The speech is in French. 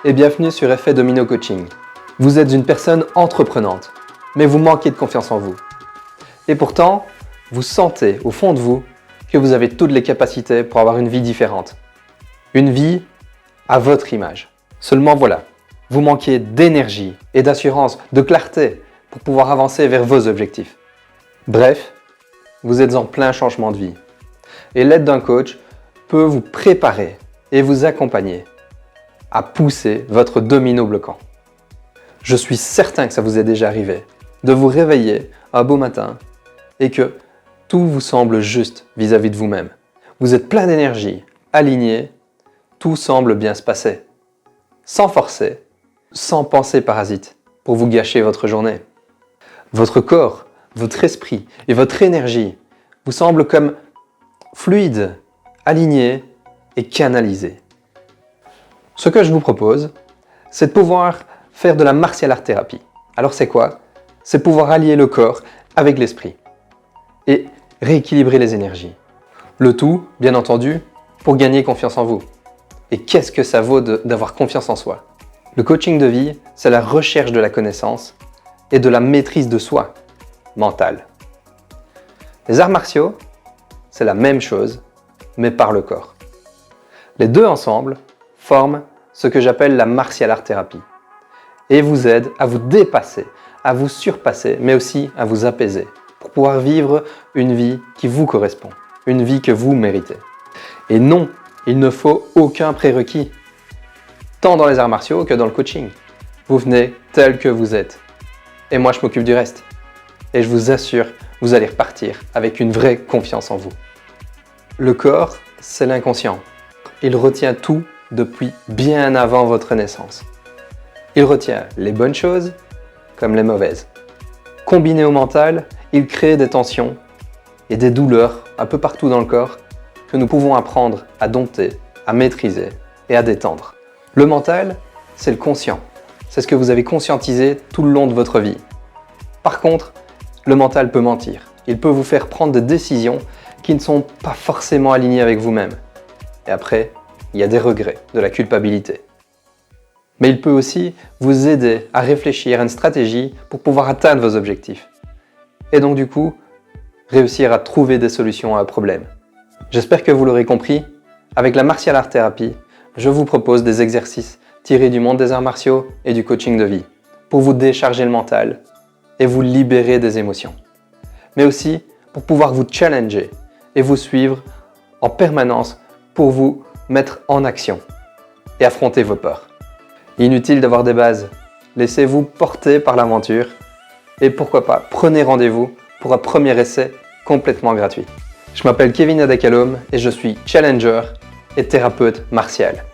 et bienvenue sur Effet Domino Coaching. Vous êtes une personne entreprenante, mais vous manquez de confiance en vous. Et pourtant, vous sentez au fond de vous que vous avez toutes les capacités pour avoir une vie différente. Une vie à votre image. Seulement voilà, vous manquez d'énergie et d'assurance, de clarté pour pouvoir avancer vers vos objectifs. Bref, vous êtes en plein changement de vie. Et l'aide d'un coach peut vous préparer et vous accompagner à pousser votre domino bloquant. Je suis certain que ça vous est déjà arrivé de vous réveiller un beau matin et que tout vous semble juste vis-à-vis de vous-même. Vous êtes plein d'énergie, aligné, tout semble bien se passer. Sans forcer, sans pensée parasite pour vous gâcher votre journée. Votre corps, votre esprit et votre énergie vous semblent comme fluides, alignés et canalisés. Ce que je vous propose, c'est de pouvoir faire de la martial art thérapie. Alors c'est quoi? C'est pouvoir allier le corps avec l'esprit et rééquilibrer les énergies. Le tout, bien entendu, pour gagner confiance en vous. Et qu'est-ce que ça vaut d'avoir confiance en soi? Le coaching de vie, c'est la recherche de la connaissance et de la maîtrise de soi, mentale. Les arts martiaux, c'est la même chose, mais par le corps. Les deux ensemble forment ce que j'appelle la martial art thérapie et vous aident à vous dépasser, à vous surpasser, mais aussi à vous apaiser pour pouvoir vivre une vie qui vous correspond, une vie que vous méritez. Et non, il ne faut aucun prérequis, tant dans les arts martiaux que dans le coaching. Vous venez tel que vous êtes et moi je m'occupe du reste. Et je vous assure, vous allez repartir avec une vraie confiance en vous. Le corps, c'est l'inconscient. Il retient tout depuis bien avant votre naissance. Il retient les bonnes choses comme les mauvaises. Combiné au mental, il crée des tensions et des douleurs un peu partout dans le corps que nous pouvons apprendre à dompter, à maîtriser et à détendre. Le mental, c'est le conscient. C'est ce que vous avez conscientisé tout le long de votre vie. Par contre, le mental peut mentir. Il peut vous faire prendre des décisions qui ne sont pas forcément alignées avec vous-même. Et après, il y a des regrets, de la culpabilité. Mais il peut aussi vous aider à réfléchir à une stratégie pour pouvoir atteindre vos objectifs. Et donc du coup, réussir à trouver des solutions à un problème. J'espère que vous l'aurez compris, avec la martial art thérapie, je vous propose des exercices tirés du monde des arts martiaux et du coaching de vie pour vous décharger le mental et vous libérer des émotions. Mais aussi pour pouvoir vous challenger et vous suivre en permanence pour vous mettre en action et affronter vos peurs. Inutile d'avoir des bases, laissez-vous porter par l'aventure et pourquoi pas, prenez rendez-vous pour un premier essai complètement gratuit. Je m'appelle Kevin Adekalom et je suis challenger et thérapeute martial.